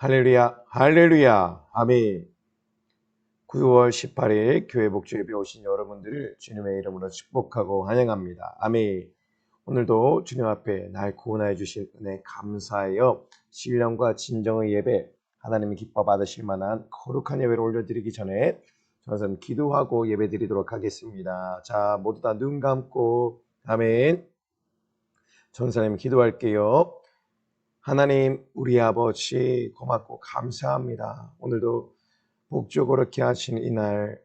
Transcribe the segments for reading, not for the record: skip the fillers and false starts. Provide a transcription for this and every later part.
할렐루야, 할렐루야, 아멘. 9월 18일 교회 목주에 오신 여러분들을 주님의 이름으로 축복하고 환영합니다. 아멘. 오늘도 주님 앞에 날 구원하여 주신 은혜 감사하여 신령과 진정의 예배, 하나님이 기뻐 받으실 만한 거룩한 예배를 올려드리기 전에 저는 기도하고 예배 드리도록 하겠습니다. 자, 모두 다 눈 감고 아멘. 전사님 기도할게요. 하나님, 우리 아버지 고맙고 감사합니다. 오늘도 복주거룩히 하신 이날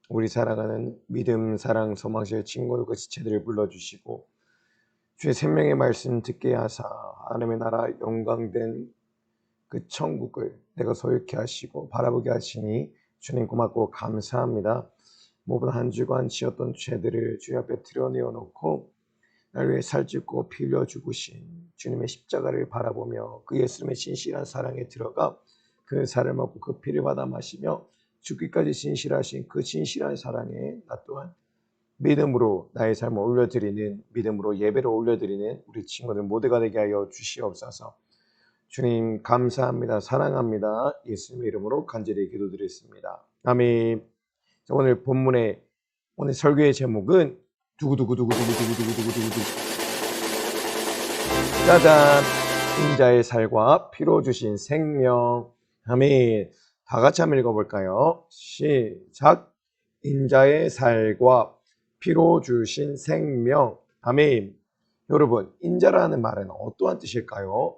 우리 사랑하는 믿음, 사랑, 소망실 친구들과 지체들을 불러주시고 주의 생명의 말씀 듣게 하사 하나님의 나라 영광된 그 천국을 내가 소유케 하시고 바라보게 하시니 주님 고맙고 감사합니다. 모든 한 주간 지었던 죄들을 주의 앞에 드러내어 놓고 날 위해 살찌고 피 흘려 죽으신 주님의 십자가를 바라보며 그 예수님의 진실한 사랑에 들어가 그 살을 먹고 그 피를 받아 마시며 죽기까지 진실하신 그 진실한 사랑에 나 또한 믿음으로 나의 삶을 올려드리는, 믿음으로 예배를 올려드리는 우리 친구들 모두가 되게 하여 주시옵소서. 주님 감사합니다. 사랑합니다. 예수님의 이름으로 간절히 기도드렸습니다. 아멘. 오늘 본문의 오늘 설교의 제목은 두구두구두구두구두구두구두구두구 짜잔! 인자의 살과 피로 주신 생명. 아멘. 다 같이 한번 읽어볼까요? 시작. 인자의 살과 피로 주신 생명. 아멘. 여러분, 인자라는 말은 어떠한 뜻일까요?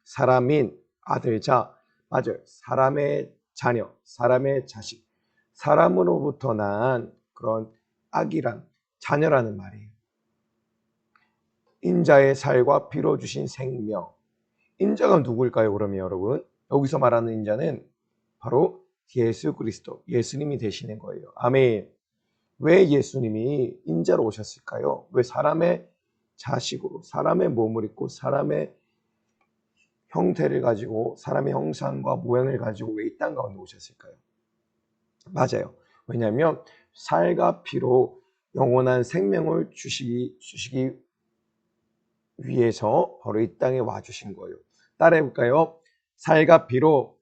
사람인 아들자. 맞아요. 사람의 자녀, 사람의 자식. 사람으로부터 난 그런 아기란, 자녀라는 말이에요. 인자의 살과 피로 주신 생명. 인자가 누구일까요, 그러면 여러분? 여기서 말하는 인자는 바로 예수 그리스도, 예수님이 되시는 거예요. 아멘. 왜 예수님이 인자로 오셨을까요? 왜 사람의 자식으로, 사람의 몸을 입고, 사람의 형태를 가지고, 사람의 형상과 모양을 가지고 왜 이 땅 가운데 오셨을까요? 맞아요. 왜냐하면 살과 피로 영원한 생명을 주시기 위해서 바로 이 땅에 와주신 거예요. 따라해볼까요? 살과 피로,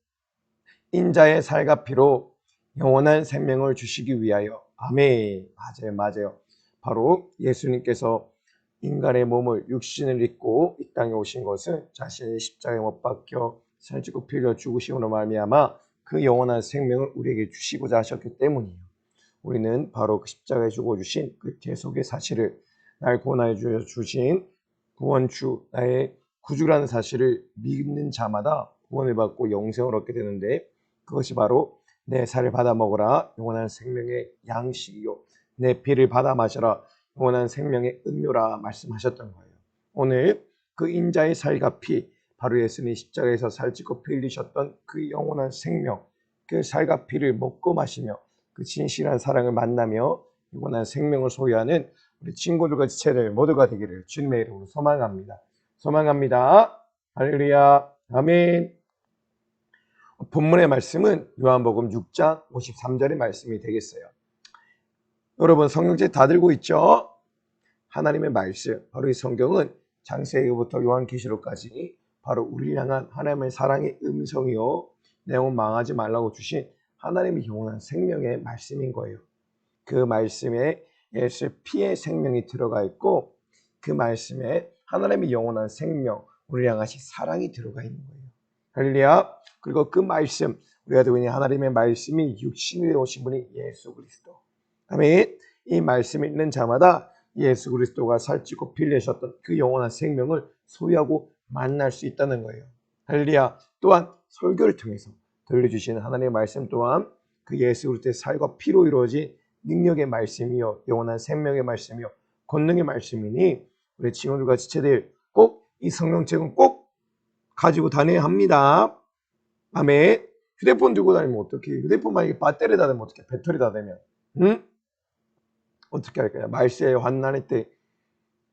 인자의 살과 피로 영원한 생명을 주시기 위하여. 아멘. 맞아요. 바로 예수님께서 인간의 몸을 육신을 입고 이 땅에 오신 것은 자신의 십자가에 못 박혀 살찌고 피 흘려 죽으심으로 말미암아 그 영원한 생명을 우리에게 주시고자 하셨기 때문이에요. 우리는 바로 그 십자가에 죽어주신 그 계속의 사실을, 날 구원하여 주신 구원주, 나의 구주라는 사실을 믿는 자마다 구원을 받고 영생을 얻게 되는데, 그것이 바로 내 살을 받아 먹어라 영원한 생명의 양식이요, 내 피를 받아 마셔라 영원한 생명의 음료라 말씀하셨던 거예요. 오늘 그 인자의 살과 피, 바로 예수님이 십자가에서 살찌고 피 흘리셨던 그 영원한 생명, 그 살과 피를 먹고 마시며 그 진실한 사랑을 만나며 영원한 생명을 소유하는 우리 친구들과 지체들 모두가 되기를 주님의 이름으로 소망합니다. 할렐루야. 아멘. 본문의 말씀은 요한복음 6장 53절의 말씀이 되겠어요. 여러분 성경책 다 들고 있죠? 하나님의 말씀, 바로 이 성경은 창세기부터 요한계시록까지 바로 우리를 향한 하나님의 사랑의 음성이요, 내용은 망하지 말라고 주신 하나님의 영원한 생명의 말씀인 거예요. 그 말씀에 예수의 피의 생명이 들어가 있고, 그 말씀에 하나님의 영원한 생명, 우리를 향하신 사랑이 들어가 있는 거예요. 할렐루야. 그리고 그 말씀, 우리가 듣고 있는 하나님의 말씀이 육신이 오신 분이 예수 그리스도. 아멘. 이 말씀을 읽는 자마다 예수 그리스도가 살찌고 피 흘리셨던 그 영원한 생명을 소유하고 만날 수 있다는 거예요. 할렐루야. 또한 설교를 통해서 들려주시는 하나님의 말씀 또한 그 예수 그리스도의 살과 피로 이루어진 능력의 말씀이요, 영원한 생명의 말씀이요, 권능의 말씀이니 우리 친구들과 지체들 꼭 이 성경책은 꼭 가지고 다녀야 합니다. 아멘. 휴대폰 들고 다니면 어떻게? 휴대폰 만약에 배터리 다 되면 어떻게? 배터리 다 되면 어떻게 할까요? 말세에 환난의 때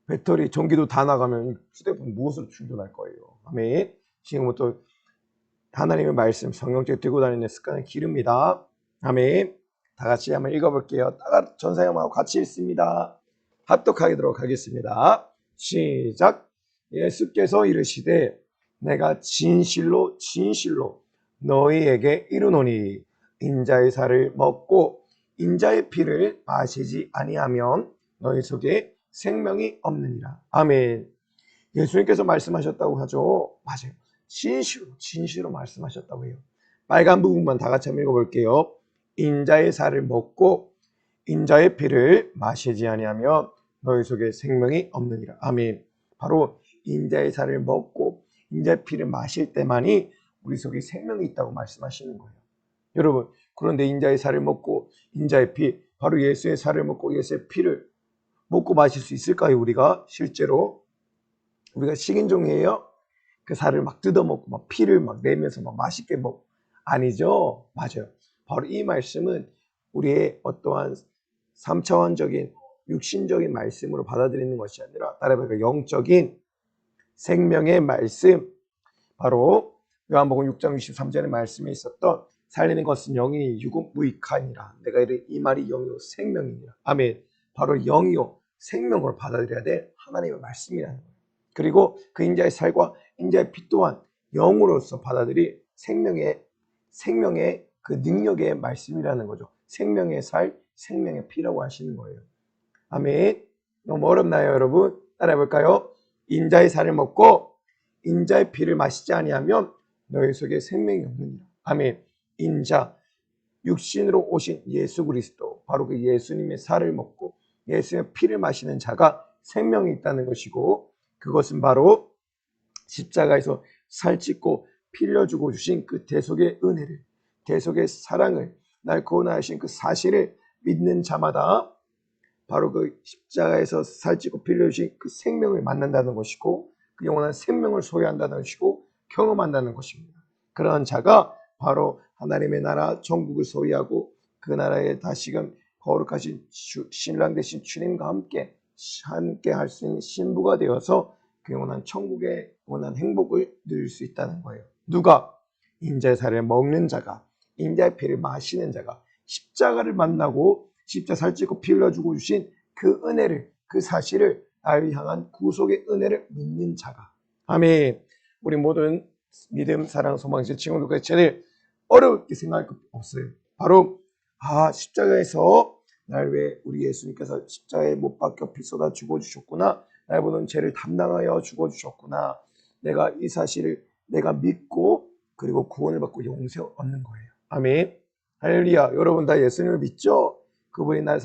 배터리 전기도 다 나가면 휴대폰 무엇으로 충전할 거예요? 아멘. 지금부터 하나님의 말씀 성경책 들고 다니는 습관을 기릅니다. 아멘. 다 같이 한번 읽어볼게요. 전사형하고 같이 읽습니다. 합독하도록 하겠습니다. 시작. 예수께서 이르시되 내가 진실로 진실로 너희에게 이르노니 인자의 살을 먹고 인자의 피를 마시지 아니하면 너희 속에 생명이 없느니라. 아멘. 예수님께서 말씀하셨다고 하죠. 맞아요. 진실로 말씀하셨다고 해요. 빨간 부분만 다 같이 한번 읽어볼게요. 인자의 살을 먹고 인자의 피를 마시지 아니하면 너희 속에 생명이 없느니라. 아멘. 바로 인자의 살을 먹고 인자의 피를 마실 때만이 우리 속에 생명이 있다고 말씀하시는 거예요. 여러분, 그런데 인자의 살을 먹고 인자의 피, 바로 예수의 살을 먹고 예수의 피를 먹고 마실 수 있을까요? 우리가 실제로 우리가 식인종이에요? 그 살을 막 뜯어먹고 막 피를 막 내면서 막 맛있게 먹고 아니죠? 맞아요. 바로 이 말씀은 우리의 어떠한 3차원적인 육신적인 말씀으로 받아들이는 것이 아니라 따라해보니까 영적인 생명의 말씀, 바로 요한복음 6장 63절의 말씀에 있었던 살리는 것은 영이니 육은 무익하니라. 내가 이르 이 말이 영이요 생명이니라. 아멘. 바로 영이요 생명으로 받아들여야 될 하나님의 말씀이라는 거예요. 그리고 그 인자의 살과 인자의 피 또한 영으로서 받아들이 생명의 그 능력의 말씀이라는 거죠. 생명의 살, 생명의 피라고 하시는 거예요. 아멘. 너무 어렵나요, 여러분? 따라해볼까요? 인자의 살을 먹고 인자의 피를 마시지 아니하면 너희 속에 생명이 없느니라. 아멘. 인자, 육신으로 오신 예수 그리스도, 바로 그 예수님의 살을 먹고 예수님의 피를 마시는 자가 생명이 있다는 것이고, 그것은 바로 십자가에서 살찢고 피 흘려주고 주신 그 대속의 은혜를, 대속의 사랑을, 날 구원하신 그 사실을 믿는 자마다 바로 그 십자가에서 살찌고 피 흘려주신 그 생명을 만난다는 것이고, 그 영원한 생명을 소유한다는 것이고 경험한다는 것입니다. 그러한 자가 바로 하나님의 나라 천국을 소유하고 그 나라에 다시금 거룩하신 신랑 되신 주님과 함께 할 수 있는 신부가 되어서 그 영원한 천국의 영원한 행복을 누릴 수 있다는 거예요. 누가? 인자의 살을 먹는 자가, 인자의 피를 마시는 자가, 십자가를 만나고 십자 살찌고 피 흘려주고 주신 그 은혜를, 그 사실을, 나를 향한 구속의 은혜를 믿는 자가. 아멘. 우리 모든 믿음, 사랑, 소망, 친구들과 제일 어렵게 생각할 것 없어요. 바로 십자가에서 날 왜 우리 예수님께서 십자가에 못 박혀 피 쏟아 죽어주셨구나. 날 보는 죄를 담당하여 죽어주셨구나. 내가 이 사실을 내가 믿고 그리고 구원을 받고 영생을 얻는 거예요. 아멘. 할렐루야. 여러분 다 예수님을 믿죠? 그분이 날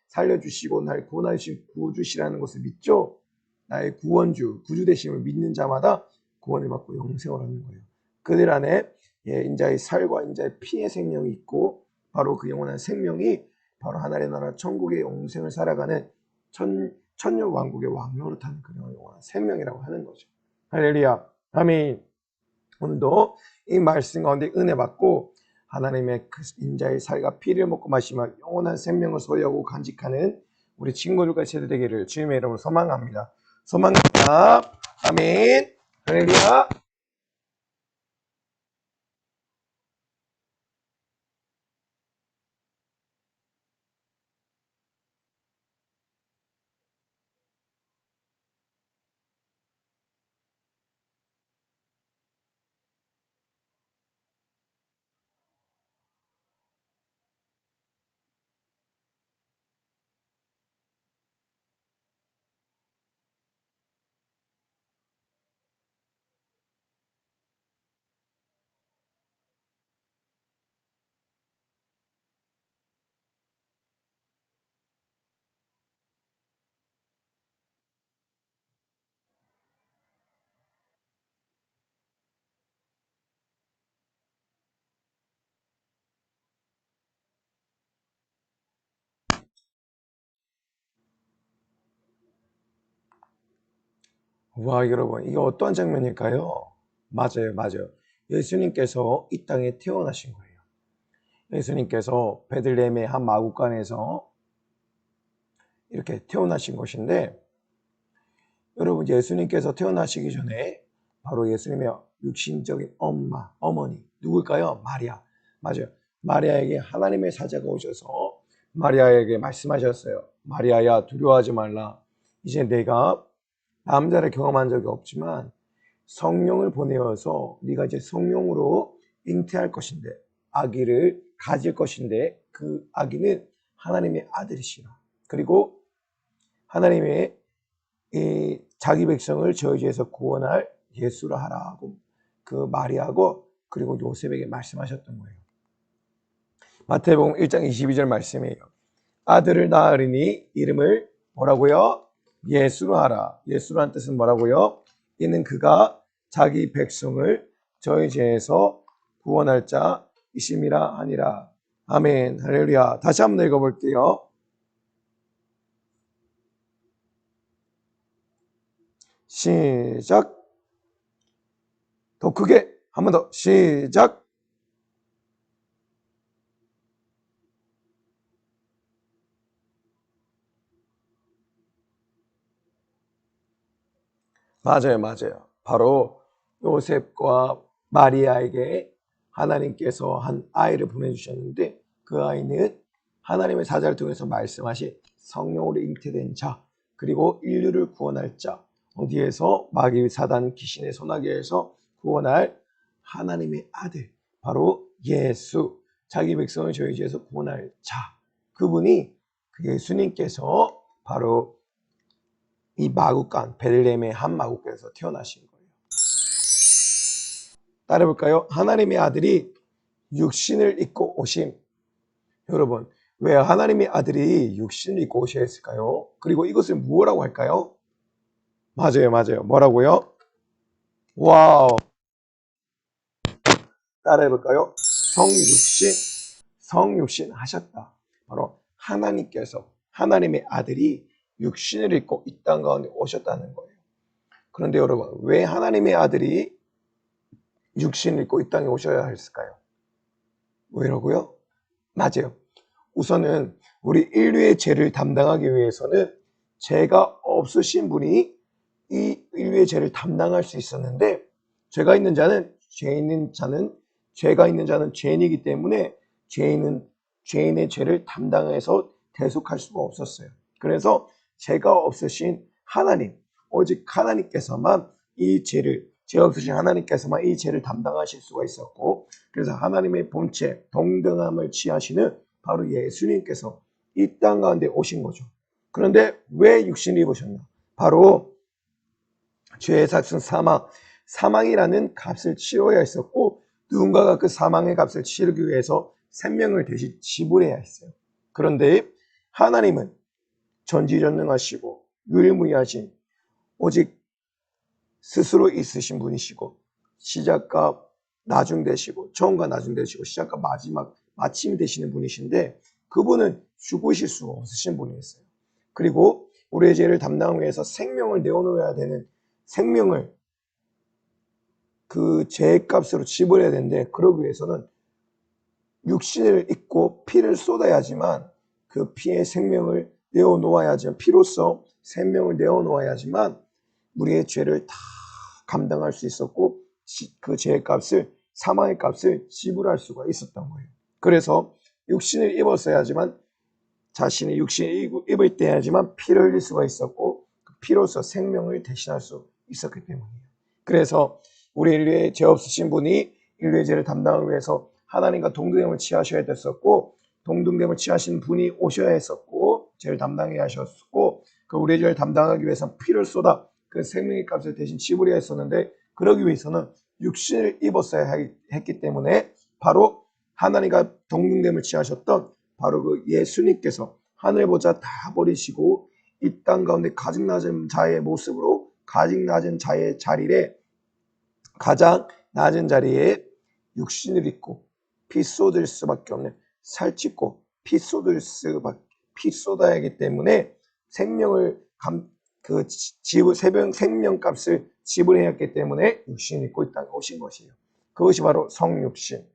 살려주시고 날 구원하신 구주시라는 것을 믿죠? 나의 구원주, 구주 되심을 믿는 자마다 구원을 받고 영생을 얻는 거예요. 그들 안에 인자의 살과 인자의 피의 생명이 있고, 바로 그 영원한 생명이 바로 하나님의 나라 천국의 영생을 살아가는 천년 왕국의 왕노릇 하는 그 영원한 생명이라고 하는 거죠. 할렐루야. 아멘. 오늘도 이 말씀 가운데 은혜 받고 하나님의 그 인자의 살과 피를 먹고 마시며 영원한 생명을 소유하고 간직하는 우리 친구들과 세대되기를 주님의 이름으로 소망합니다. 소망합니다. 아멘. 할렐루야. 와, 여러분, 이게 어떤 장면일까요? 맞아요. 예수님께서 이 땅에 태어나신 거예요. 예수님께서 베들레헴의 한 마구간에서 이렇게 태어나신 것인데, 여러분, 예수님께서 태어나시기 전에 바로 예수님의 육신적인 어머니, 누굴까요? 마리아. 맞아요. 마리아에게 하나님의 사자가 오셔서 마리아에게 말씀하셨어요. 마리아야, 두려워하지 말라. 이제 내가 남자를 경험한 적이 없지만 성령을 보내어서 네가 이제 성령으로 잉태할 것인데 아기를 가질 것인데 그 아기는 하나님의 아들이시라. 그리고 하나님의 이 자기 백성을 저주에서 구원할 예수라 하라 하고 그 마리아하고 그리고 요셉에게 말씀하셨던 거예요. 마태복음 1장 22절 말씀이에요. 아들을 낳으리니 이름을 뭐라고요? 예수로 하라. 예수라는 뜻은 뭐라고요? 이는 그가 자기 백성을 저희 죄에서 구원할 자이심이라 하니라. 아멘. 할렐루야. 다시 한번 읽어볼게요. 시작. 더 크게 한 번 더. 시작. 맞아요, 맞아요. 바로 요셉과 마리아에게 하나님께서 한 아이를 보내주셨는데 그 아이는 하나님의 사자를 통해서 말씀하신 성령으로 잉태된 자, 그리고 인류를 구원할 자, 어디에서 마귀 사단 귀신의 손아귀에서 구원할 하나님의 아들, 바로 예수, 자기 백성을 저희 죄에서 구원할 자, 그분이 그 예수님께서 바로 이 마국간 베들레헴의 한 마국간에서 태어나신 거예요. 따라해볼까요? 하나님의 아들이 육신을 입고 오심. 여러분, 왜 하나님의 아들이 육신을 입고 오셔야 했을까요? 그리고 이것을 무엇라고 할까요? 맞아요, 맞아요. 뭐라고요? 와우. 따라해볼까요? 성육신 하셨다. 바로 하나님께서 하나님의 아들이 육신을 입고 이 땅 가운데 오셨다는 거예요. 그런데 여러분, 왜 하나님의 아들이 육신을 입고 이 땅에 오셔야 했을까요? 왜라고요? 맞아요. 우선은 우리 인류의 죄를 담당하기 위해서는 죄가 없으신 분이 이 인류의 죄를 담당할 수 있었는데 죄가 있는 자는 죄가 있는 자는 죄인이기 때문에 죄인의 죄를 담당해서 대속할 수가 없었어요. 그래서 죄가 없으신 하나님, 오직 하나님께서만 죄 없으신 하나님께서만 이 죄를 담당하실 수가 있었고, 그래서 하나님의 본체, 동등함을 취하시는 바로 예수님께서 이 땅 가운데 오신 거죠. 그런데 왜 육신을 입으셨나? 바로 죄의 삭슨 사망이라는 값을 치러야 했었고, 누군가가 그 사망의 값을 치르기 위해서 생명을 대신 지불해야 했어요. 그런데 하나님은 전지전능하시고 유일무이하신 오직 스스로 있으신 분이시고 시작과 나중 되시고 처음과 나중 되시고 시작과 마침 되시는 분이신데 그분은 죽으실 수가 없으신 분이었어요. 그리고 우리의 죄를 담당하기 위해서 생명을 내어놓아야 되는 생명을 그 죄값으로 지불해야 되는데 그러기 위해서는 육신을 입고 피를 쏟아야지만 그 피의 생명을 내어놓아야지만 피로써 생명을 내어놓아야지만 우리의 죄를 다 감당할 수 있었고 그 죄의 값을 사망의 값을 지불할 수가 있었던 거예요. 그래서 육신을 입었어야지만 자신의 육신을 입을 때야지만 피를 흘릴 수가 있었고 그 피로써 생명을 대신할 수 있었기 때문이에요. 그래서 우리 인류의 죄 없으신 분이 인류의 죄를 담당하기 위해서 하나님과 동등됨을 취하셔야 됐었고 동등됨을 취하신 분이 오셔야 했었고 죄를 담당해야 하셨고 그 우리의 죄를 담당하기 위해서 피를 쏟아 그 생명의 값을 대신 지불해야 했었는데 그러기 위해서는 육신을 입었어야 했기 때문에 바로 하나님과 동등됨을 취하셨던 바로 그 예수님께서 하늘 보좌 다 버리시고 이 땅 가운데 가장 낮은 자의 모습으로 가장 낮은 자의 자리에 가장 낮은 자리에 육신을 입고 피 쏟을 수밖에 없는 살찌고 피 쏟아야 하기 때문에 생명값을 지불해야 했기 때문에 육신을 입고 이 땅에 오신 것이에요. 그것이 바로 성육신,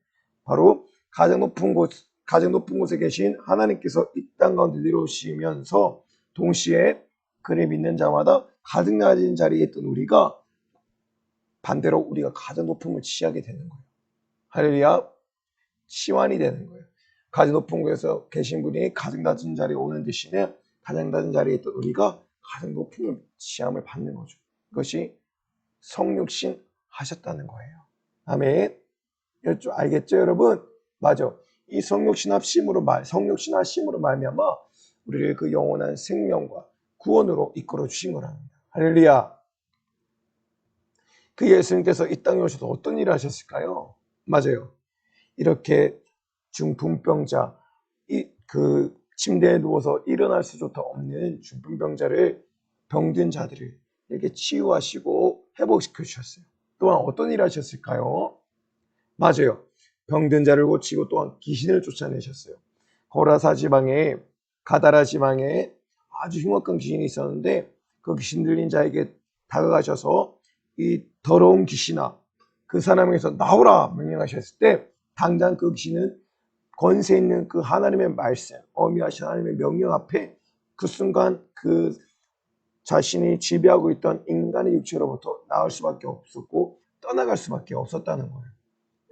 바로 가장 높은 곳에 계신 하나님께서 이 땅 가운데 내려오시면서 동시에 그를 믿는 자마다 가장 낮은 자리에 있던 우리가 반대로 우리가 가장 높음을 취하게 되는 거예요. 할렐루야. 치환이 되는 거예요. 가장 높은 곳에서 계신 분이 가장 낮은 자리에 오는 대신에 가장 낮은 자리에 있던 우리가 가장 높은 취함을 받는 거죠. 그것이 성육신 하셨다는 거예요. 아멘. 알겠죠, 여러분? 맞아. 이 성육신하심으로 말미암아 우리를 그 영원한 생명과 구원으로 이끌어 주신 거랍니다. 할렐루야. 그 예수님께서 이 땅에 오셔서 어떤 일을 하셨을까요? 맞아요. 이렇게 중풍병자, 그 침대에 누워서 일어날 수조차 없는 중풍병자를, 병든 자들을 이렇게 치유하시고 회복시켜 주셨어요. 또한 어떤 일을 하셨을까요? 맞아요. 병든 자를 고치고 또한 귀신을 쫓아내셨어요. 거라사 지방에, 가다라 지방에 아주 흉악한 귀신이 있었는데 그 귀신 들린 자에게 다가가셔서 이 더러운 귀신아, 그 사람에게서 나오라 명령하셨을 때 당장 그 귀신은 권세 있는 그 하나님의 말씀, 어미하신 하나님의 명령 앞에 그 순간 그 자신이 지배하고 있던 인간의 육체로부터 나올 수밖에 없었고 떠나갈 수밖에 없었다는 거예요.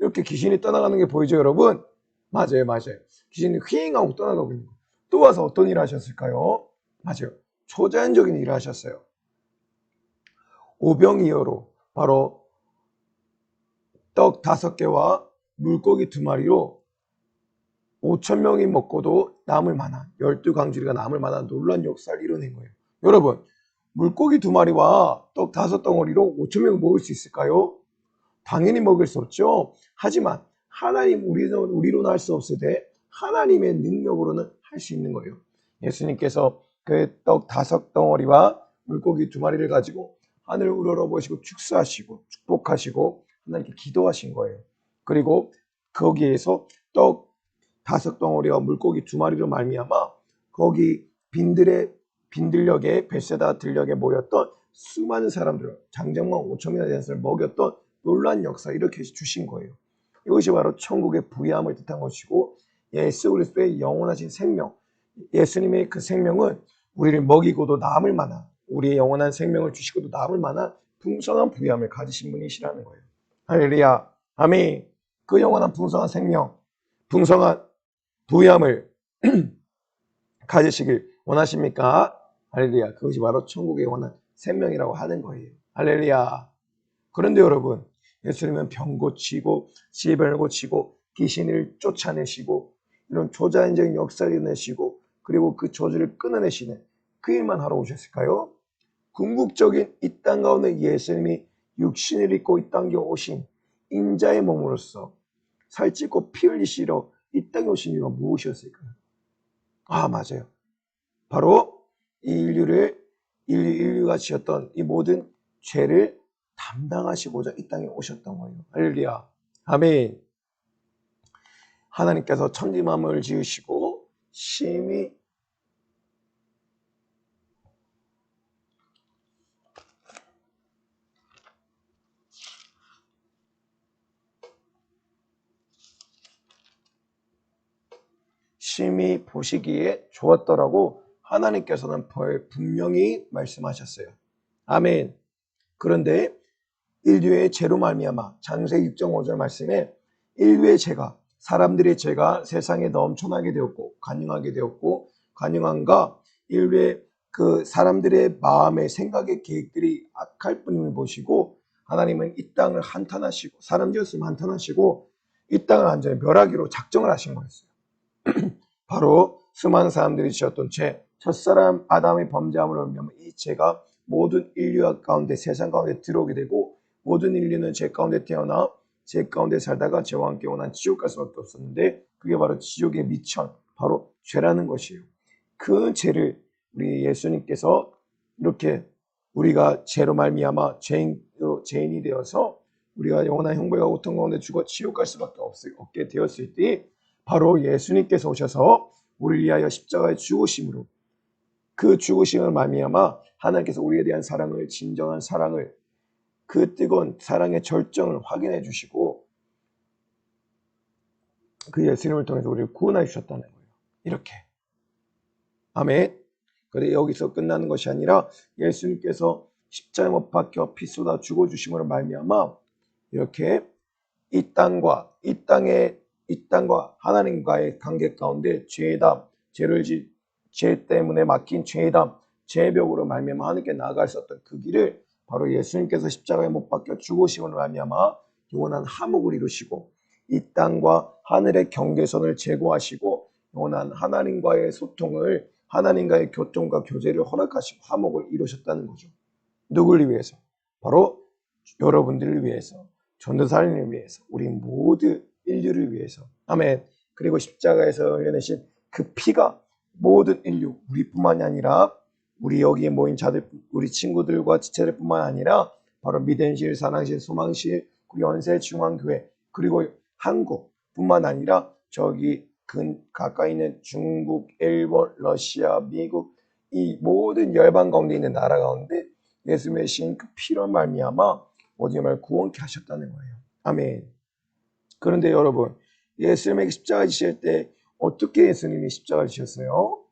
이렇게 귀신이 떠나가는 게 보이죠, 여러분? 맞아요, 맞아요. 귀신이 휘잉하고 떠나가고 있는 거예요. 또 와서 어떤 일을 하셨을까요? 맞아요. 초자연적인 일을 하셨어요. 오병이어로 바로 떡 5개와 물고기 2마리로 5,000명이 먹고도 남을 만한, 12광주리가 남을 만한 놀라운 역사를 이뤄낸 거예요. 여러분, 물고기 2마리와 떡 5덩어리로 5,000명을 먹을 수 있을까요? 당연히 먹을 수 없죠. 하지만 하나님, 우리로는 할 수 없을 때 하나님의 능력으로는 할 수 있는 거예요. 예수님께서 그 떡 5덩어리와 물고기 2마리를 가지고 하늘을 우러러보시고 축사하시고 축복하시고 하나님께 기도하신 거예요. 그리고 거기에서 떡 5덩어리와 물고기 2마리로 말미암아 거기 빈들역에 벳세다 들역에 모였던 수많은 사람들, 장정만 5,000명에 대한 사람을 먹였던 놀라운 역사 이렇게 주신 거예요. 이것이 바로 천국의 부유함을 뜻한 것이고 예수 그리스도의 영원하신 생명, 예수님의 그 생명은 우리를 먹이고도 남을 만한, 우리의 영원한 생명을 주시고도 남을 만한 풍성한 부유함을 가지신 분이시라는 거예요. 할렐루야. 아멘. 그 영원한 풍성한 생명, 풍성한 부유함을 가지시길 원하십니까? 할렐루야. 그것이 바로 천국의 영원한 생명이라고 하는 거예요. 할렐루야. 그런데 여러분, 예수님은 병 고치고 질병을 고치고 귀신을 쫓아내시고 이런 초자연적인 역사를 이뤄내시고 그리고 그 저주를 끊어내시는 그 일만 하러 오셨을까요? 궁극적인 이 땅 가운데 예수님이 육신을 입고 이 땅에 오신 인자의 몸으로서 살찌고 피 흘리시러 이 땅에 오신 이유가 무엇이었을까요? 아, 맞아요. 바로 이 인류가 지었던 이 모든 죄를 담당하시고자 이 땅에 오셨던 거예요. 할렐루야. 아멘. 하나님께서 천지만물을 지으시고 심히 보시기에 좋았더라고 하나님께서는 분명히 말씀하셨어요. 아멘. 그런데 인류의 죄로 말미암아 창세기 6.5절 말씀에 인류의 죄가, 사람들의 죄가 세상에 넘쳐나게 되었고 간용함과 인류의 그 사람들의 마음의 생각의 계획들이 악할 뿐임을 보시고 하나님은 이 땅을 한탄하시고 사람 지었으면 한탄하시고 이 땅을 완전히 멸하기로 작정을 하신 거였어요. 바로 수많은 사람들이 지었던 죄, 첫사람 아담의 범죄함으로 말미암아 이 죄가 모든 인류 가운데 세상 가운데 들어오게 되고 모든 인류는 죄 가운데 태어나 죄 가운데 살다가 죄와 함께 원한 지옥 갈 수밖에 없었는데 그게 바로 지옥의 미천, 바로 죄라는 것이에요. 그 죄를 우리 예수님께서 이렇게 우리가 죄로 말미암아 죄인이 되어서 우리가 영원한 형벌과 고통 가운데 죽어 지옥 갈 수밖에 없게 되었을 때 바로 예수님께서 오셔서 우리를 위하여 십자가에 죽으심으로 그 죽으심을 말미암아 하나님께서 우리에 대한 사랑을, 진정한 사랑을, 그 뜨거운 사랑의 절정을 확인해 주시고 그 예수님을 통해서 우리를 구원해 주셨다는 거예요. 이렇게. 아멘. 그런데 여기서 끝나는 것이 아니라 예수님께서 십자가에 못 박혀 피 쏟아 죽어주심으로 말미암아 이렇게 이 땅과 하나님과의 관계 가운데 죄 때문에 막힌 죄담, 죄벽으로 말미암아 하나님께 나아갈 수 없던 그 길을 바로 예수님께서 십자가에 못 박혀 죽으심으로 말미암아 영원한 화목을 이루시고 이 땅과 하늘의 경계선을 제거하시고 영원한 하나님과의 소통을 하나님과의 교통과 교제를 허락하시고 화목을 이루셨다는 거죠. 누구를 위해서? 바로 여러분들을 위해서, 전도사님을 위해서, 우리 모두 인류를 위해서. 아멘. 그리고 십자가에서 흘려내신 그 피가 모든 인류, 우리뿐만이 아니라 우리 여기에 모인 자들, 우리 친구들과 지체들뿐만 아니라 바로 믿음실, 사랑실, 소망실, 연세 중앙교회, 그리고 한국뿐만 아니라 저기 가까이 있는 중국, 일본, 러시아, 미국 이 모든 열방 가운데 있는 나라 가운데 예수님의 신 그 피로 말미암아 오직 말 구원케 하셨다는 거예요. 아멘. 그런데 여러분, 예수님에게 십자가 지실 때 어떻게 예수님이 십자가를 지셨어요?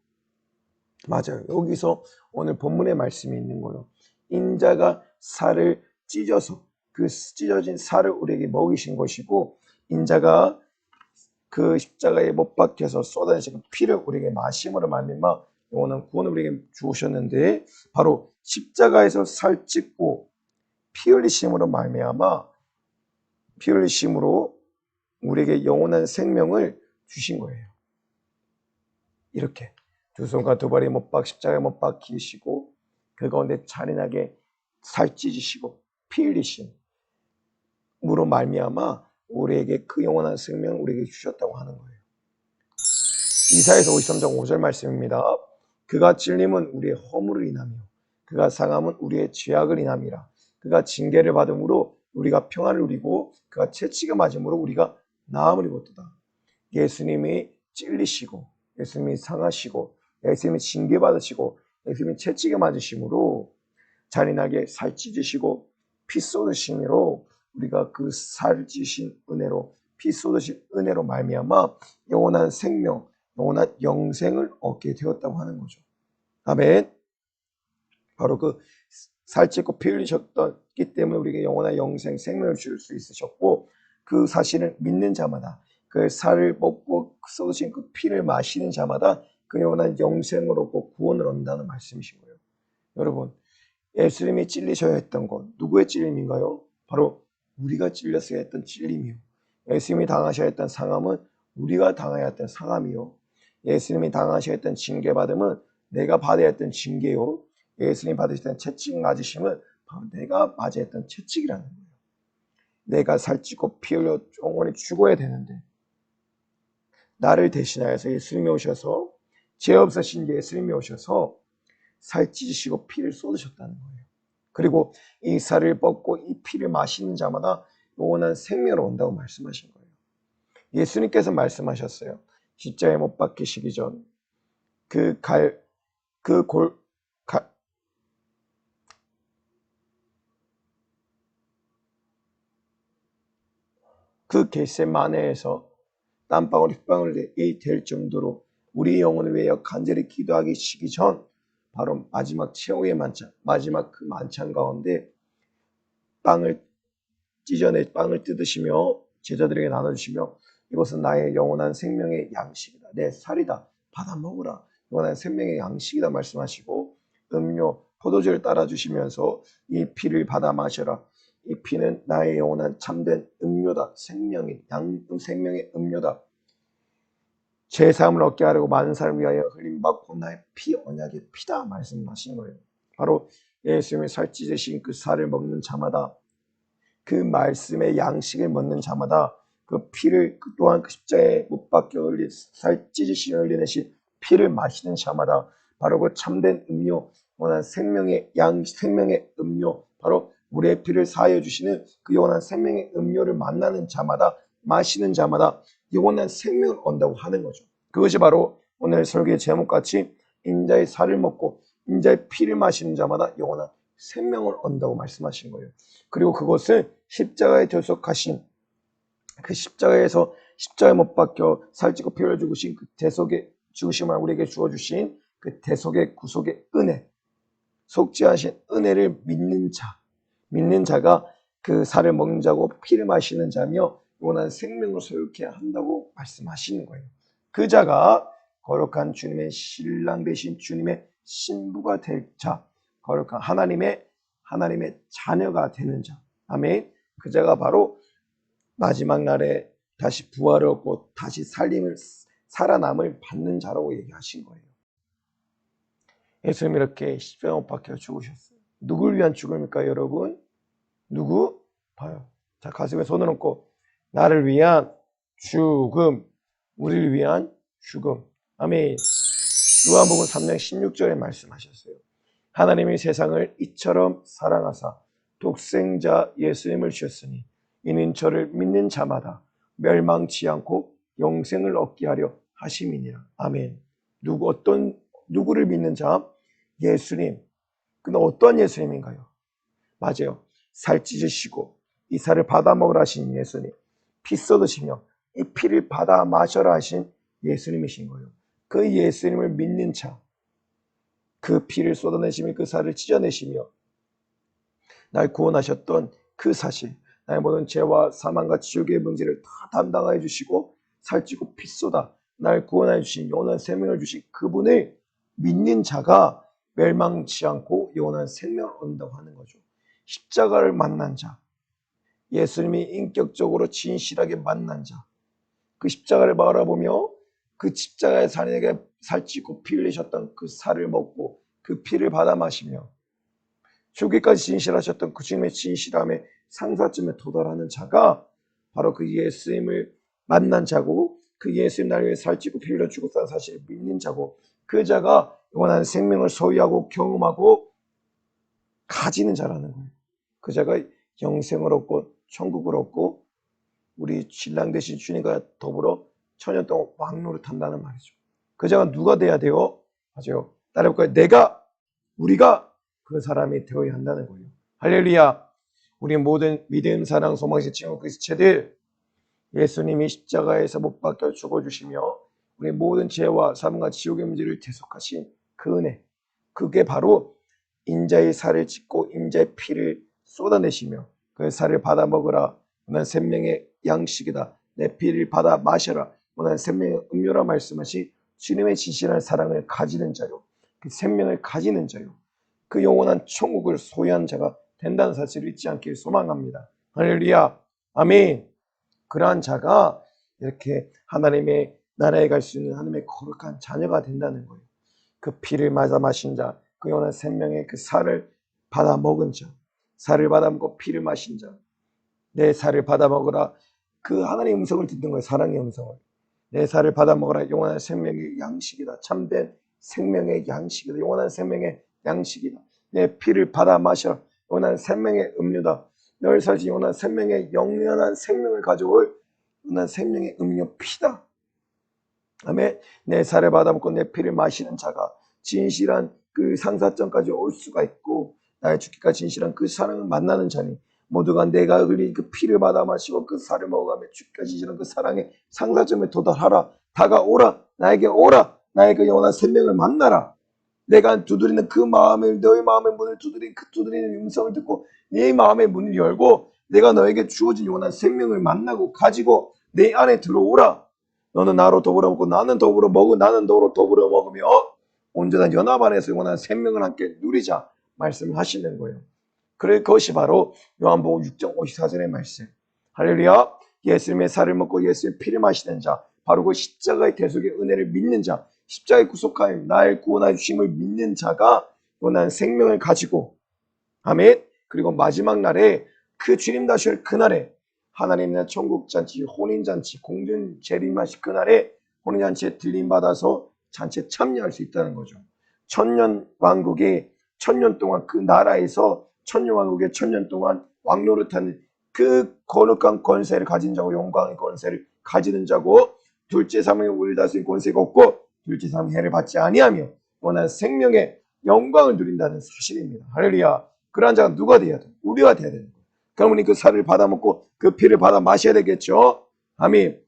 맞아요. 여기서 오늘 본문의 말씀이 있는 거예요. 인자가 살을 찢어서 그 찢어진 살을 우리에게 먹이신 것이고 인자가 그 십자가에 못 박혀서 쏟아내신 그 피를 우리에게 마심으로 말미암아 영원한 구원을 우리에게 주셨는데 바로 십자가에서 살 찢고 피 흘리심으로 말미암아 피 흘리심으로 우리에게 영원한 생명을 주신 거예요. 이렇게 두 손과 두 발이 십자가에 못 박히시고 그 가운데 잔인하게 살 찢으시고 피 흘리심으로 말미암아 우리에게 그 영원한 생명을 우리에게 주셨다고 하는 거예요. 이사야서 53장 5절 말씀입니다. 그가 찔림은 우리의 허물을 인하며 그가 상함은 우리의 죄악을 인함이라. 그가 징계를 받음으로 우리가 평안을 누리고 그가 채찍을 맞음으로 우리가 나음을 입었도다. 예수님이 찔리시고 예수님이 상하시고 예수님이 징계받으시고 예수님이 채찍을 맞으심으로 잔인하게 살 찢으시고 피 쏟으심으로 우리가 그 살 찢으신 은혜로 피 쏟으신 은혜로 말미암아 영원한 생명, 영원한 영생을 얻게 되었다고 하는 거죠. 아멘. 바로 그 살 찢고 피 흘리셨기 때문에 우리에게 영원한 영생, 생명을 줄 수 있으셨고 그 사실을 믿는 자마다 그 살을 먹고 쏟으신 그 피를 마시는 자마다 그 영원한 영생을 얻고 구원을 얻는다는 말씀이신 거예요. 여러분, 예수님이 찔리셔야 했던 것, 누구의 찔림인가요? 바로 우리가 찔렸어야 했던 찔림이요. 예수님이 당하셔야 했던 상함은 우리가 당해야 했던 상함이요. 예수님이 당하셔야 했던 징계받음은 내가 받아야 했던 징계요. 예수님이 받으셨던 채찍 맞으심은 바로 내가 맞아야 했던 채찍이라는 거예요. 내가 살찌고 피 흘려 영원히 죽어야 되는데 나를 대신하여서 예수님이 오셔서 죄 없으신 예수님이 오셔서 살 찢으시고 피를 쏟으셨다는 거예요. 그리고 이 살을 뻗고 이 피를 마시는 자마다 영원한 생명을 온다고 말씀하신 거예요. 예수님께서 말씀하셨어요. 십자가에 못 박히시기 전 그 겟세마네에서 땀방울이 흙방울이 될 정도로 우리 영혼을 위하여 간절히 기도하기 시기 전 바로 마지막 최후의 만찬, 마지막 그 만찬 가운데 빵을 찢어내 빵을 뜯으시며 제자들에게 나눠주시며 이것은 나의 영원한 생명의 양식이다. 내 살이다. 받아 먹으라. 영원한 생명의 양식이다 말씀하시고 음료, 포도주를 따라주시면서 이 피를 받아 마셔라. 이 피는 나의 영원한 참된 음료다. 생명의 음료다. 죄사함을 얻게 하려고 많은 사람을 위하여 흘림받고 나의 피 언약의 피다 말씀하신 거예요. 바로 예수님의 살 찢으신 그 살을 먹는 자마다 그 말씀의 양식을 먹는 자마다 그 피를 또한 그 십자가에 못 박혀 흘린 살 찢으시며 흘리내신 피를 마시는 자마다 바로 그 참된 음료, 원한 생명의 생명의 음료, 바로 우리의 피를 사하여 주시는 그 영원한 생명의 음료를 만나는 자마다 마시는 자마다 영원한 생명을 얻는다고 하는 거죠. 그것이 바로 오늘 설교의 제목같이 인자의 살을 먹고 인자의 피를 마시는 자마다 영원한 생명을 얻는다고 말씀하신 거예요. 그리고 그것을 십자가에 결속하신 그 십자가에서 십자가에 못 박혀 살찌고 피 흘려 죽으신 그 대속의 죽으심을 우리에게 주어주신 그 대속의 구속의 은혜, 속죄 하신 은혜를 믿는 자가 그 살을 먹는 자고 피를 마시는 자며 영원한 생명을 소유케 한다고 말씀하시는 거예요. 그 자가 거룩한 주님의 신랑 되신 주님의 신부가 될 자, 거룩한 하나님의 자녀가 되는 자. 아멘. 그 자가 바로 마지막 날에 다시 부활을 얻고 다시 살아남을 받는 자라고 얘기하신 거예요. 예수님이 이렇게 십자가 못 박혀 죽으셨어요. 누굴 위한 죽음일까요, 여러분? 누구? 봐요. 자, 가슴에 손을 얹고 나를 위한 죽음, 우리를 위한 죽음. 아멘. 요한복음 3장 16절에 말씀하셨어요. 하나님이 세상을 이처럼 사랑하사 독생자 예수님을 주셨으니 이는 저를 믿는 자마다 멸망치 않고 영생을 얻게 하려 하심이니라. 아멘. 누구를 믿는 자? 예수님. 근데 어떤 예수님인가요? 맞아요. 살 찢으시고 이 살을 받아 먹으라 하신 예수님. 피 쏟으시며 이 피를 받아 마셔라 하신 예수님이신 거예요. 그 예수님을 믿는 자, 그 피를 쏟아내시며 그 살을 찢어내시며 날 구원하셨던 그 사실, 나의 모든 죄와 사망과 지옥의 문제를 다 담당해 주시고 살찌고 피 쏟아 날 구원해 주신 영원한 생명을 주신 그분을 믿는 자가 멸망치 않고 영원한 생명을 얻는다고 하는 거죠. 십자가를 만난 자, 예수님이 인격적으로 진실하게 만난 자, 그 십자가를 바라보며 그 십자가의 살에게 살찌고 피 흘리셨던 그 살을 먹고 그 피를 받아 마시며 죽기까지 진실하셨던 그 주님의 진실함의 상사점에 도달하는 자가 바로 그 예수님을 만난 자고 그 예수님 나를 위해 살찌고 피 흘려 죽었다는 사실을 믿는 자고 그 자가 영원한 생명을 소유하고 경험하고 가지는 자라는 거예요. 그 자가 영생을 얻고 천국을 얻고 우리 신랑 되신 주님과 더불어 천년 동안 왕노릇 한다는 말이죠. 그 자가 누가 돼야 돼요? 맞아요. 따라볼까요? 우리가 그 사람이 되어야 한다는 거예요. 할렐루야. 우리 모든 믿음, 사랑, 소망신 친구 그리스도인들 예수님이 십자가에서 못 박혀 죽어주시며 우리 모든 죄와 삶과 지옥의 문제를 대속하신 그 은혜, 그게 바로 인자의 살을 찢고 인자의 피를 쏟아내시며 그 살을 받아 먹으라. 난 생명의 양식이다. 내 피를 받아 마셔라. 난 생명의 음료라 말씀하신 주님의 진실한 사랑을 가지는 자요. 그 생명을 가지는 자요. 그 영원한 천국을 소유한 자가 된다는 사실을 잊지 않길 소망합니다. 할렐루야. 아멘. 그러한 자가 이렇게 하나님의 나라에 갈 수 있는 하나님의 거룩한 자녀가 된다는 거예요. 그 피를 맞아 마신 자, 그 영원한 생명의 그 살을 받아 먹은 자, 살을 받아 먹고 피를 마신 자, 내 살을 받아 먹으라. 그 하나님의 음성을 듣는 거예요. 사랑의 음성을. 내 살을 받아 먹으라. 영원한 생명의 양식이다. 참된 생명의 양식이다. 영원한 생명의 양식이다. 내 피를 받아 마셔. 영원한 생명의 음료다. 널 살지 영원한 생명의 영원한 생명을 가져올 영원한 생명의 음료 피다. 아멘. 내 살을 받아 먹고 내 피를 마시는 자가 진실한 그 상사점까지 올 수가 있고 나의 죽기까지 진실한 그 사랑을 만나는 자니 모두가 내가 흘린 그 피를 받아 마시고 그 살을 먹어가며 죽기까지 진실한 그 사랑의 상사점에 도달하라. 다가오라. 나에게 오라. 나의 그 영원한 생명을 만나라. 내가 두드리는 그 마음을 너의 마음의 문을 두드리는 음성을 듣고 네 마음의 문을 열고 내가 너에게 주어진 영원한 생명을 만나고 가지고 내 안에 들어오라. 너는 나로 더불어 먹고 나는 더불어 먹고 나는 너로 더불어 먹으며 온전한 연합 안에서 영원한 생명을 함께 누리자 말씀을 하시는 거예요. 그래 그것이 바로 요한복음 6장 54절의 말씀. 할렐루야. 예수님의 살을 먹고 예수님의 피를 마시는 자, 바로 그 십자가의 대속의 은혜를 믿는 자, 십자가의 구속하임 나를 구원하여 주심을 믿는 자가 영원한 생명을 가지고 아멘. 그리고 마지막 날에 그 주님 다시 올 그날에 하나님의 천국잔치, 혼인잔치, 공전 재림하실 그날에 혼인잔치에 들림받아서 잔치에 참여할 수 있다는 거죠. 천년 왕국의 천년 동안 그 나라에서 천년 왕국의 천년 동안 왕노릇하는 그 거룩한 권세를 가진 자고 영광의 권세를 가지는 자고 둘째 사망의 우리를 다스린 권세가 없고 둘째 사망의 해를 받지 아니하며 원한 생명의 영광을 누린다는 사실입니다. 할렐루야. 그러한 자가 누가 돼야 돼? 우리가 돼야 되는 거예요. 그러므니 그 살을 받아 먹고 그 피를 받아 마셔야 되겠죠. 아멘.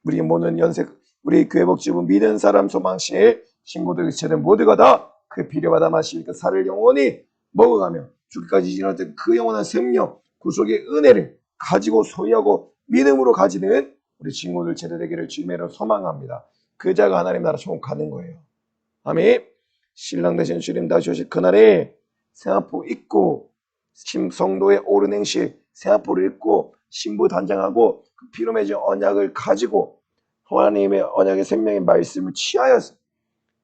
우리 모든 우리 교회 복지부 믿은 사람 소망실 친구들 세대 모두가 다 그 피를 받아 마실 그 살을 영원히 먹어가며 죽기까지 지나던 그 영원한 생명 구속의 은혜를 가지고 소유하고 믿음으로 가지는 우리 친구들 제대 되기를 주님으로 소망합니다. 그 자가 하나님 나라 천국 가는 거예요. 아멘. 신랑 되신 주님 다시 오실 그날에 생각하고 있고 성도의 옳은 행실, 세마포를 입고 신부 단장하고 그 피로 맺은 언약을 가지고 하나님의 언약의 생명의 말씀을 취하여서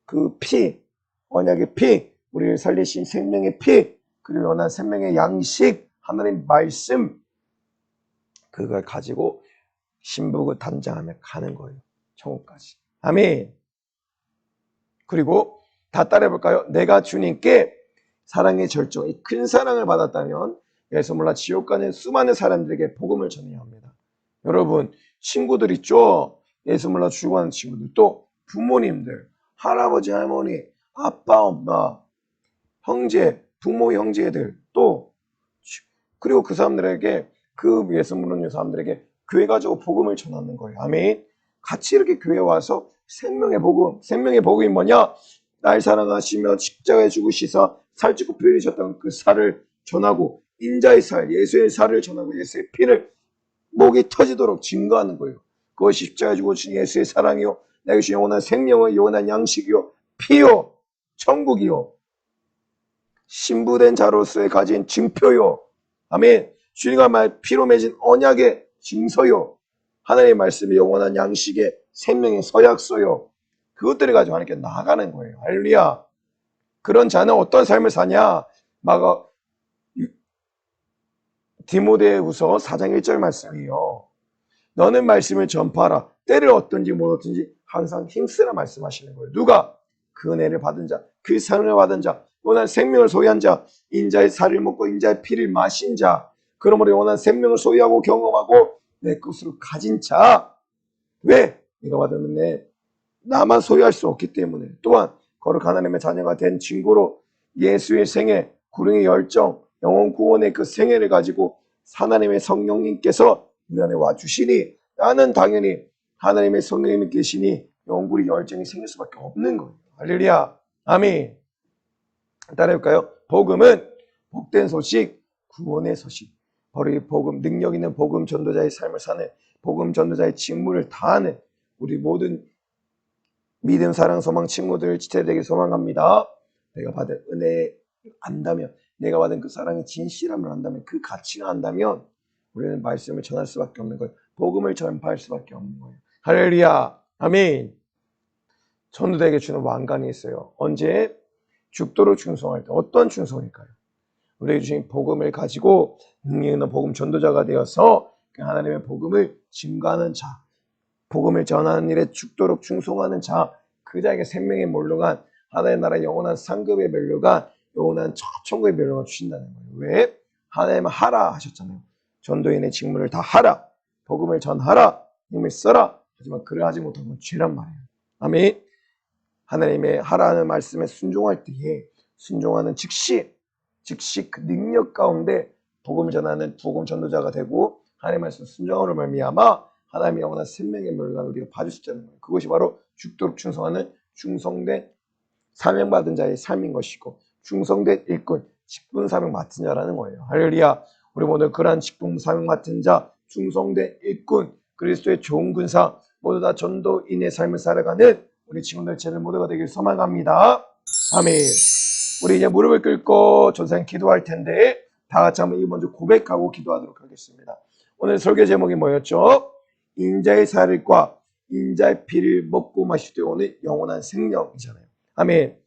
그 피, 언약의 피, 우리를 살리신 생명의 피, 그리고 원한 생명의 양식, 하나님 말씀, 그걸 가지고 신부가 단장하며 가는 거예요. 천국까지. 아멘. 그리고 다 따라해볼까요? 내가 주님께 사랑의 절정, 이 큰 사랑을 받았다면 예수 몰라 지옥 가는 수많은 사람들에게 복음을 전해야 합니다. 여러분, 친구들 있죠? 예수 몰라 죽어가는 친구들, 또 부모님들, 할아버지, 할머니, 아빠, 엄마, 형제, 부모, 형제들, 또 그리고 그 사람들에게, 그 예수 모르는 사람들에게 교회 가지고 복음을 전하는 거예요. 아멘. 같이 이렇게 교회 와서 생명의 복음이 뭐냐? 날 사랑하시며 십자가에 죽으시사 살찌고 피 흘리셨던 그 살을 전하고 인자의 살, 예수의 살을 전하고 예수의 피를 목이 터지도록 증거하는 거예요. 그것이 십자가에 죽으신 예수의 사랑이요, 내가 주신 영원한 생명의 영원한 양식이요, 피요, 천국이요, 신부된 자로서의 가진 증표요. 아멘. 주님과 말 피로 맺은 언약의 증서요. 하나님의 말씀이 영원한 양식의 생명의 서약서요. 그것들을 가지고 하나님께 나아가는 거예요. 할렐루야. 그런 자는 어떤 삶을 사냐? 디모데후서 4장 1절 말씀이요. 너는 말씀을 전파하라. 때를 얻든지 못 얻든지 항상 힘쓰라 말씀하시는 거예요. 누가? 그 은혜를 받은 자, 그 사랑을 받은 자, 영원한 생명을 소유한 자, 인자의 살을 먹고 인자의 피를 마신 자, 그러므로 영원한 생명을 소유하고 경험하고 내 것으로 가진 자. 왜? 네가 받은 은혜 나만 소유할 수 없기 때문에. 또한 거룩 하나님의 자녀가 된 증거로 예수의 생애, 구름의 열정, 영혼 구원의 그 생애를 가지고 하나님의 성령님께서 우리 안에 와주시니 나는 당연히 하나님의 성령님이 계시니 영구리 열정이 생길 수밖에 없는 거예요. 할렐루야. 아멘. 따라해볼까요? 복음은 복된 소식, 구원의 소식. 바로 이 복음, 능력 있는 복음 전도자의 삶을 사는, 복음 전도자의 직무를 다하는 우리 모든 믿음, 사랑, 소망 친구들 지체되길 소망합니다. 내가 받은 은혜 안다면, 내가 받은 그 사랑의 진실함을 안다면, 그 가치가 안다면 우리는 말씀을 전할 수밖에 없는 거예요. 복음을 전파할 수밖에 없는 거예요. 할렐루야. 아멘. 전도자에게 주는 왕관이 있어요. 언제? 죽도록 충성할 때. 어떤 충성일까요? 우리에게 주신 복음을 가지고 능력 있는 복음 전도자가 되어서 하나님의 복음을 증거하는 자, 복음을 전하는 일에 죽도록 충성하는 자, 그 자에게 생명의 멸류관, 하나님의 나라 영원한 상급의 멸류관, 영원한 천국의 멸류관 주신다는 거예요. 왜? 하나님은 하라 하셨잖아요. 전도인의 직무를 다 하라, 복음을 전하라, 힘을 써라. 하지만 그를 하지 못한 건 죄란 말이에요. 아멘. 하나님의 하라는 말씀에 순종할 때에 순종하는 즉시 그 능력 가운데 복음을 전하는 복음 전도자가 되고 하나님의 말씀 순종으로 말미암아 하나님의 영원한 생명의 멸관을 우리가 받을 수 있다는 거예요. 그것이 바로 죽도록 충성하는 충성된 사명받은 자의 삶인 것이고 충성된 일꾼, 직분 사명 맡은 자라는 거예요. 할렐루야. 우리 모두 그러한 직분 사명 맡은 자, 충성된 일꾼, 그리스도의 좋은 군사, 모두 다 전도인의 삶을 살아가는 우리 친구들 제들 모두가 되길 소망합니다. 아멘. 우리 이제 무릎을 꿇고 전사님 기도할 텐데 다 같이 한번 이 먼저 고백하고 기도하도록 하겠습니다. 오늘 설교 제목이 뭐였죠? 인자의 살과 인자의 피를 먹고 마실 때 오는 영원한 생명이잖아요. 아멘.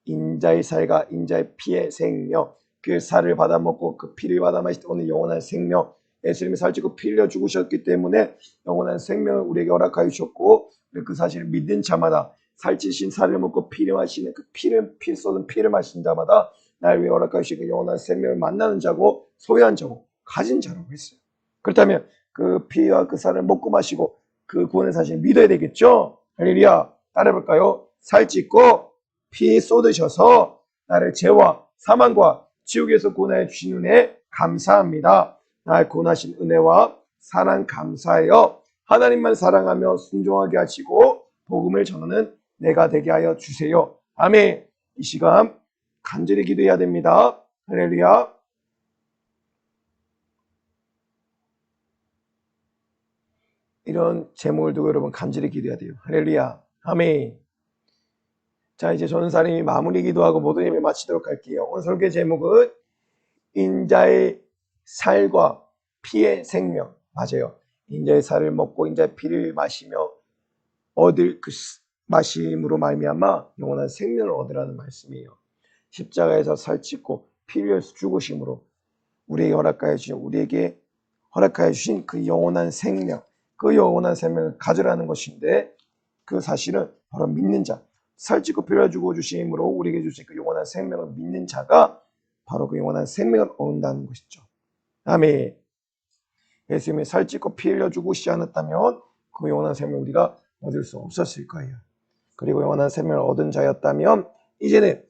인자의 살과 인자의 피의 생명, 그 살을 받아 먹고 그 피를 받아 마실 때 오는 영원한 생명. 예수님이 살찌고 피 흘려 죽으셨기 때문에 영원한 생명을 우리에게 허락하여 주셨고 그 사실을 믿는 자마다 살찌신 살을 먹고 피를 마시는 그 피 쏟은 피를 마신 자마다 날 위해 허락하여 주신 그 영원한 생명을 만나는 자고 소유한 자고 가진 자라고 했어요. 그렇다면 그 피와 그 살을 먹고 마시고 그 구원의 사실을 믿어야 되겠죠. 할렐루야. 따라해볼까요? 살찌고 피 쏟으셔서 나를 죄와 사망과 지옥에서 구원하여 주신 은혜 감사합니다. 날 구원하신 은혜와 사랑 감사해요. 하나님만 사랑하며 순종하게 하시고 복음을 전하는 내가 되게 하여 주세요. 아멘. 이 시간 간절히 기도해야 됩니다. 할렐루야. 이런 제목을 두고 여러분 간절히 기도해야 돼요. 할렐루야. 아멘. 자, 이제 전사님이 마무리 기도하고 모든 예배 마치도록 할게요. 오늘 설교 제목은 인자의 살과 피의 생명. 맞아요. 인자의 살을 먹고 인자의 피를 마시며 얻을 그 마심으로 말미암아 영원한 생명을 얻으라는 말씀이에요. 십자가에서 살찌고 피를 위해서 죽으심으로 우리에게 허락하여 주신 그 영원한 생명, 그 영원한 생명을 가져라는 것인데, 그 사실은 바로 믿는 자, 살찌고 피를 주고 주심으로 우리에게 주신 그 영원한 생명을 믿는 자가 바로 그 영원한 생명을 얻는다는 것이죠. 아멘. 예수님이 살찌고 피 흘려 죽으시지 않았다면 그 영원한 생명을 우리가 얻을 수 없었을 거예요. 그리고 영원한 생명을 얻은 자였다면 이제는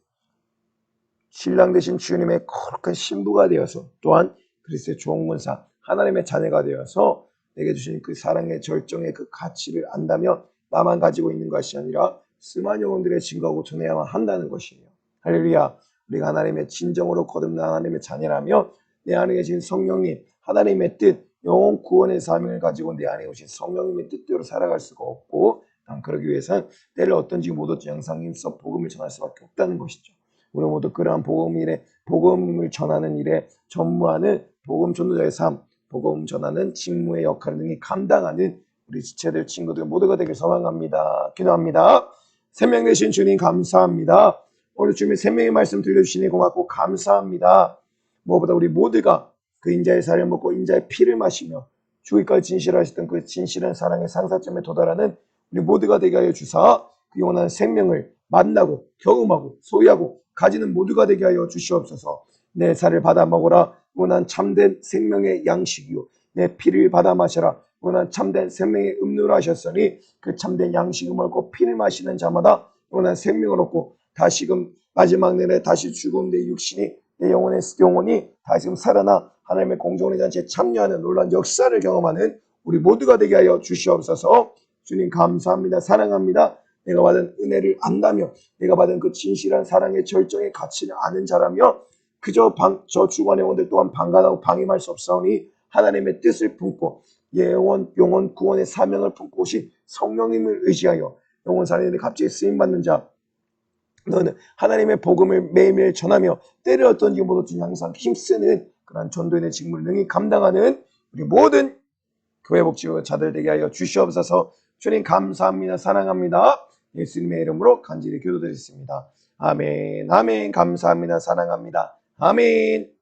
신랑 되신 주님의 거룩한 신부가 되어서, 또한 그리스도의 종문사 하나님의 자녀가 되어서 내게 주신 그 사랑의 절정의 그 가치를 안다면 나만 가지고 있는 것이 아니라 수많은 영혼들의 증거하고 전해야만 한다는 것이에요. 할렐루야. 우리가 하나님의 진정으로 거듭난 하나님의 자녀라면 내 안에 계신 성령님, 하나님의 뜻, 영혼 구원의 사명을 가지고 내 안에 오신 성령님의 뜻대로 살아갈 수가 없고, 난 그러기 위해서는 때를 어떤지 못 얻지 영상 힘써 복음을 전할 수밖에 없다는 것이죠. 우리 모두 그러한 복음을 전하는 일에 전무하는 복음 전도자의 삶, 복음 전하는 직무의 역할을 능히 감당하는 우리 지체들 친구들 모두가 되길 소망합니다. 기도합니다. 생명 되신 주님 감사합니다. 오늘 주님의 생명의 말씀 들려주시니 고맙고 감사합니다. 무엇보다 우리 모두가 그 인자의 살을 먹고 인자의 피를 마시며 주기까지 진실하셨던 그 진실한 사랑의 상사점에 도달하는 우리 모두가 되게 하여 주사 그 영원한 생명을 만나고 경험하고 소유하고 가지는 모두가 되게 하여 주시옵소서. 내 살을 받아 먹어라. 원한 참된 생명의 양식이요. 내 피를 받아 마셔라. 원한 참된 생명의 음료를 하셨으니 그 참된 양식을 먹고 피를 마시는 자마다 원한 생명을 얻고 다시금 마지막 날에 다시 죽은 내 육신이 내 영혼이 다시금 살아나 하나님의 공정의 잔치에 참여하는 놀라운 역사를 경험하는 우리 모두가 되게 하여 주시옵소서. 주님 감사합니다. 사랑합니다. 내가 받은 은혜를 안다며 내가 받은 그 진실한 사랑의 절정의 가치를 아는 자라며 그저 저 주관의 영혼들 또한 방관하고 방임할 수 없사오니 하나님의 뜻을 품고 영혼 구원의 사명을 품고 오신 성령님을 의지하여 영혼 살인의 갑자기 쓰임받는 자, 너는 하나님의 복음을 매일매일 전하며 때를 어떤지 못 어떤지 항상 힘쓰는 그런 전도인의 직무를 능히 감당하는 우리 모든 교회 복지부 자들 되게 하여 주시옵소서. 주님 감사합니다. 사랑합니다. 예수님의 이름으로 간절히 기도드렸습니다. 아멘. 아멘. 감사합니다. 사랑합니다. 아멘.